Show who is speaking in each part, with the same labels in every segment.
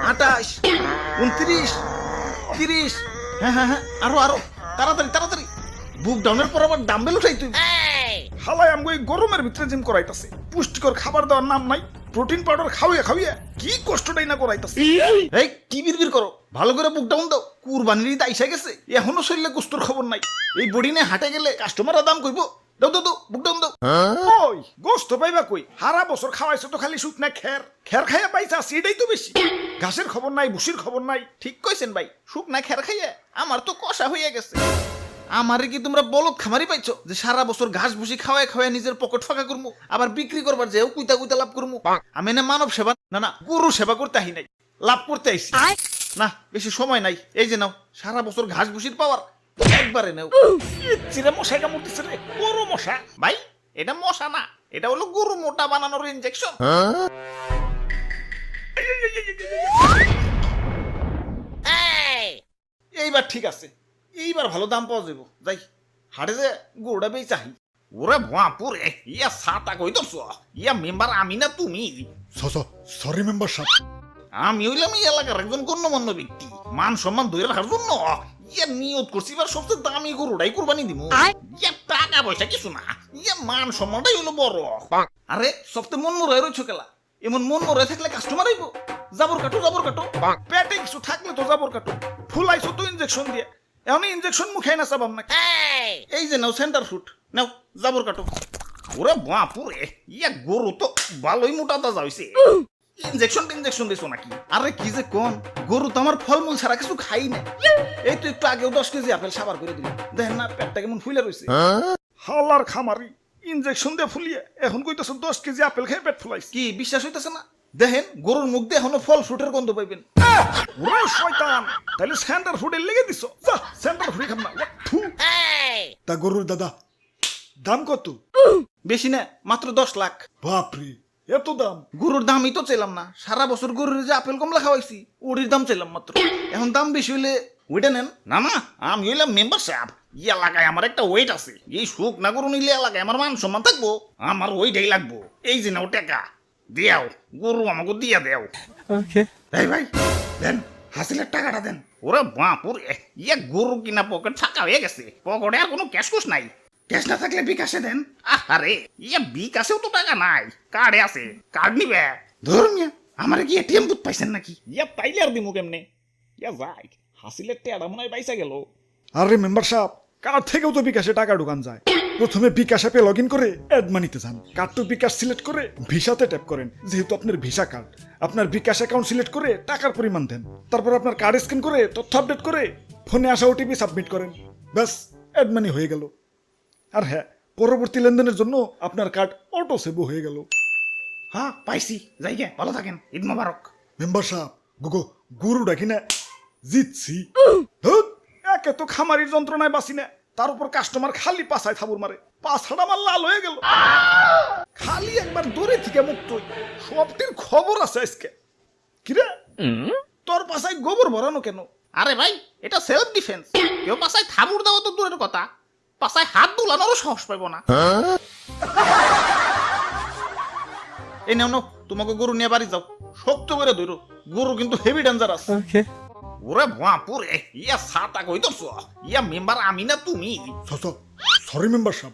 Speaker 1: 28, 29, 30। হ্যাঁ হ্যাঁ হ্যাঁ, আরো আরো, তাড়াতাড়ি তাড়াতাড়ি। বুক ডাউনের পর আবার ডাম্বেল উঠাই তুই।
Speaker 2: হালাই আমগো এই গরমের ভিতরে জিম করাইতাছে, পুষ্টিকর খাবার দেওয়ার নাম নাই, প্রোটিন পাউডার খাওয়া খাওয়া কি কষ্টটাই না করাইতাছে।
Speaker 1: এই কি বিড়বিড় করো, ভালো করে বুক ডাউন দাও। কুরবানির ঈদ আইসা গেছে, এখনো শরীরে গোস্তর খবর নাই। এই বডি নিয়ে হাটে গেলে কাস্টমাররা দাম কইবো। দাও দাও দাও, বুক ডাউন দাও।
Speaker 2: ওই গোস্ত পাইবা কই? হারা বছর খাওয়াইছো তো খালি শুকনা খের, খের খাইয়া পাইছা সেটাই তো বেশি। ঘাসের খবর নাই, ভুসির খবর নাই।
Speaker 1: ঠিক কইছেন ভাই, শুকনা খের খাইয়া আমার তো কষা হইয়া গেছে। আমারে কি তোমরা বলদ খামারি পাইছো যে সারা বছর ঘাস ভুসি খাওয়ায় খাওয়ায় নিজের পকেট ফাঁকা করমু, আবার বিক্রি করবার যেও কুইতা কুইতা লাভ করমু? আমি না মানব সেবা না না গরু সেবা করতে আহি নাই, লাভ করতে আইছি। না বেশি সময় নাই, এই যে নাও সারা বছর ঘাস ভুসির পাওয়ার একবারে নাও।
Speaker 2: চিরে মশাই কামড়তেছে রে, বড় মশা।
Speaker 1: ভাই এটা মশা না, এটা হলো গরু মোটা বানানোর ইনজেকশন। এইবার ঠিক আছে, এইবার ভালো দাম পাওয়া যাবো। যাই হাটে যে গরুটা বেই চাহি। ওরে বাপুরে, ইয়া সাতা কই তো ইয়া মেম্বার আমি না তুমি?
Speaker 3: সরি মেম্বার সাহেব।
Speaker 1: আমি হইলাম এই এলাকার একজন গণ্যমান্য ব্যক্তি, মান সম্মান ধরে রাখার জন্য ইয়া নিয়ত করছি এবার সবচেয়ে দামি গরুটাই কুরবানি দিব। ইয়া টাকা পয়সা কিছু না, ইয়া মান সম্মানটাই হলো বড়। আরে সবচেয়ে মন মরে রয়েছ খেলা, এমন মন মরে থাকলে কাস্টমার আইবো। জাবর কাটো জাবর কাটো,
Speaker 2: পেটে কিছু থাকলে তো জাবর কাটো। ফুলাইছো তো ইনজেকশন দিয়ে, এখন ইনজেকশন মুখে না চাবাম না।
Speaker 1: এই যে নাও সেন্টার ফুট, নাও জাবর কাটো। ওরে বাপুরে, ইয়া গরু তো ভালোই মোটা তাজা হইছে। ইনজেকশন দিছো নাকি? আরে কি যে কোন, গরু তো আমার ফলমূল ছাড়া কিছু খাই না। এই তো একটু আগেও 10 কেজি আপেল সাবার করে দিল, দেখেন না পেটটা কেমন ফুলে রয়েছে।
Speaker 2: হালার খামারি, ইনজেকশন দিয়ে ফুলিয়ে এখন কইতাছো 10 কেজি আপেল খেয়ে পেট ফুলাইছে।
Speaker 1: কি বিশ্বাস হইতেছে না? দেখেন গরুর মুখ দিয়ে এখনো ফল ফ্রুটের গন্ধ পাইবেন।
Speaker 2: ওরে শয়তান, তাহলে সেন্টার ফুডে লেগে দিছো। যা সেন্টার ফুডে খাম না। থু।
Speaker 3: তা গরুর দাদা দাম কত?
Speaker 1: বেশি না, মাত্র 10 লাখ।
Speaker 3: বাপরে,
Speaker 2: এত দাম?
Speaker 1: গরুর দামই তো চাইলাম না, সারা বছর গরুর যে আপেল কমলা খাওয়াইছি ওটির দাম চাইলাম মাত্র। এখন দাম বেশি হইলে ওইটা নেন। না না, আমি হইলাম মেম্বার সাহেব, এই এলাকায় আমার একটা ওয়েট আছে। এই সুখ না গরু নিলে এলাকায় আমার মান সম্মান থাকবো, আমার ওইটাই লাগবো। এই যে নাও টাকা দিয়াও, গরু আমাকে দিয়া দেও। এই ভাই দেন, হাসিলের টাকাটা দেন। ওরে বাপুরে, ইয়া গরু কিনা পকেট ফাঁকা হয়ে গেছে, পকেটে আর কোনো ক্যাশ কুশ নাই। ক্যাশ না থাকলে বিকাশে দেন। আরে ইয়া বিকাশেও তো টাকা নাই, কার্ডে আছে, কার্ড নিবে। ধর্মিয়া আমার কি এটিএম বুথ পাইছেন নাকি? ইয়া পাইলে আর দিমু কেমনে? ইয়া যাই হাসিলের টেয়াটা মনে হয় পাইসা গেল।
Speaker 3: আরে মেম্বার সাহেব, কার্ড থেকেও তো বিকাশে টাকা ঢুকান যায়। প্রথমে বিকাশ অ্যাপে লগ ইন করে অ্যাড মানিতে যান, কার্ড টু বিকাশ সিলেক্ট করে ভিসাতে ট্যাপ করেন। যেহেতু আপনার ভিসা কার্ড, আপনার বিকাশ অ্যাকাউন্ট সিলেক্ট করে টাকার পরিমাণ দেন। তারপর আপনার কার্ড স্ক্যান করে তথ্য আপডেট করে ফোনে আসা ওটিপি সাবমিট করেন। ব্যাস, অ্যাড মানি হয়ে গেল। আর হ্যাঁ, পরবর্তী লেনদেনের জন্য আপনার কার্ড অটো সেভ হয়ে গেল।
Speaker 1: হ্যাঁ পাইছি, যাই গে, ভালো থাকেন, ঈদ মোবারক।
Speaker 3: মেম্বার সাহেব, গরুটা কিনা জিতছি।
Speaker 2: ধুৎ, একে তো খামারির যন্ত্রণায় বাঁচি না, তার উপর কাস্টমার খালি পাছায় থাবুর মারে। পাছাটা আমার লাল হয়ে গেল। খালি একবার দূরে থেকে মুক্ত হই, সবটির খবর আছে আজকে। কিরে তোর পাছায় গোবর ভরানো কেন?
Speaker 1: আরে ভাই এটা সেলফ ডিফেন্স, কেউ পাশায় থাবুর দেওয়া তো দূরের কথা, পাশায় হাত দুলানোরও সাহস পাইব না। এই নাও নাও, তোমাকে গরু নিয়ে বাড়ি যাও, শক্ত করে ধরো, গরু কিন্তু হেভি ডেঞ্জারাস। ওরে বাপুরে, ইয়া সাতা কই তো ইয়া মেম্বার আমি না তুমি?
Speaker 3: সরি মেম্বার সাহেব।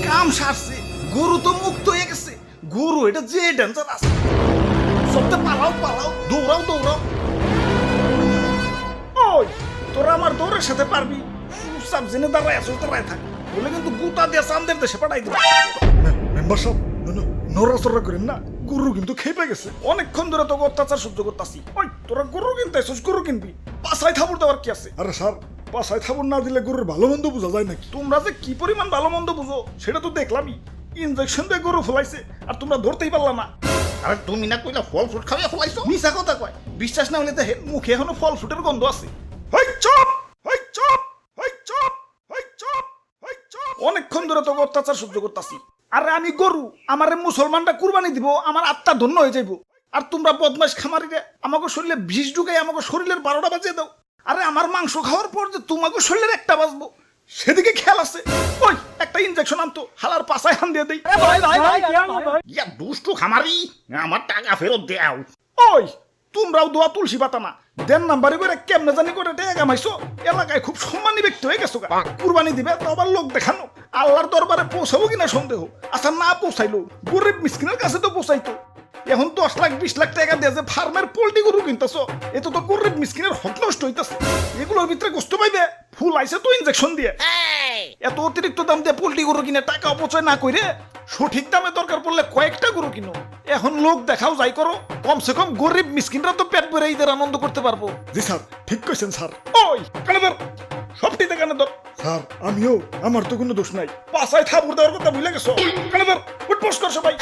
Speaker 1: কাম সারছে, গরু তো মুক্ত হয়ে গেছে। গরু এটা যে ডেঞ্জারাস, সবটা পালাও পালাও, দৌড়াও দৌড়াও।
Speaker 2: ওই তোরা আমার দৌড়ের সাথে পারবি? চুপচাপ জেনে দাঁড়ায় আসো, দাঁড়ায় থাক, বলে কিন্তু গুতা দিয়ে চান্দের দেশে পাঠাই দেবো।
Speaker 3: মেম্বার সাহেব নড়াচড়া করেন না, গরু কিন্তু খেপে গেছে।
Speaker 2: অনেকক্ষণ ধরে তোকে অত্যাচার সহ্য করতেছি। ওই তোরা গরু কিনতে আসছিস, গরু কিনবি, পাছায় থাবুর দেওয়ার কি আছে?
Speaker 3: আরে স্যার, পাছায় থাবুর না দিলে গরুর ভালো মন্দ বোঝা যায় নাকি?
Speaker 2: তোমরা যে কি পরিমাণ ভালো মন্দ বুঝো সেটা তো দেখলামই। ইনজেকশন দিয়ে গরু ফলাইছে আর তোমরা ধরতেই পারলা না।
Speaker 1: আরে তুমি না কইলা ফল ফ্রুট খাওয়া ফলাইছো?
Speaker 2: মিছা কথা কয়, বিশ্বাস না হলে দেখেন মুখে এখনো ফল ফ্রুটের গন্ধ আছে। হই চুপ, হই চুপ, হই চুপ, হই চুপ, হই চুপ। অনেকক্ষণ ধরে তোকে অত্যাচার সহ্য করতেছি। আরে আমি গরু, আমারে মুসলমানটা কুরবানি দিব, আমার আত্মা ধন্য হয়ে যাইব। আর তোমরা বদমাশ খামারিরা আমাকে শরীরে বিষ ঢুকাই আমাকে শরীরের 12টা বাজিয়ে দাও। আরে আমার মাংস খাওয়ার পর যে তোমাকে শরীরের একটা বাজবো, সেদিকে খেয়াল আছে। ওই একটা ইনজেকশন আনতো, হালার পাছায় হান দিয়ে দেই।
Speaker 1: ইয়া দুষ্টু খামারি, আমার টাকা ফেরত দেও।
Speaker 2: ওই তোমরাও দোয়া তুলসী পাতা না, দেন নাম্বারে করে কেমনে জানি করে টাকা কামাইছো। এলাকায় খুব সম্মানী ব্যক্তি হয়ে গেছো গা। কুরবানি দিবে তো আবার লোক দেখানো, আল্লাহর দরবারে পৌঁছাবো কিনা সন্দেহ। আচ্ছা না পৌঁছাইলো, গরিব মিসকিনের কাছে তো পৌঁছাইতো। এখন 10 লাখ 20 লাখ টাকা দিয়ে যে ফার্মের পোল্ট্রি গরু কিনতেছ, এত তো গরিব মিসকিনের হক নষ্ট হইতাছে। এগুলোর ভিতরে কষ্ট পাইবে, ফুল আইছে তো ইনজেকশন দিয়ে। এত অতিরিক্ত দাম দিয়ে পোল্ট্রি গরু কিনে টাকা অপচয় না করে সঠিক দামে দরকার পড়লে কয়েকটা গরু কিনো। এখন লোক দেখাও যাই করো, কমসে কম গরিব মিসকিনরা তো পেট ভরে ঈদের আনন্দ করতে পারবো।
Speaker 3: জি স্যার, ঠিক কইছেন স্যার।
Speaker 2: ওই কানে ধর, সবটিতে কানে ধর।
Speaker 3: স্যার আমিও, আমার তো কোনো দোষ নাই।
Speaker 2: পাশায় থাপুর দেওয়ার কথা ভুলে গেছো। কানে ধর, উঠবোস কর সবাই।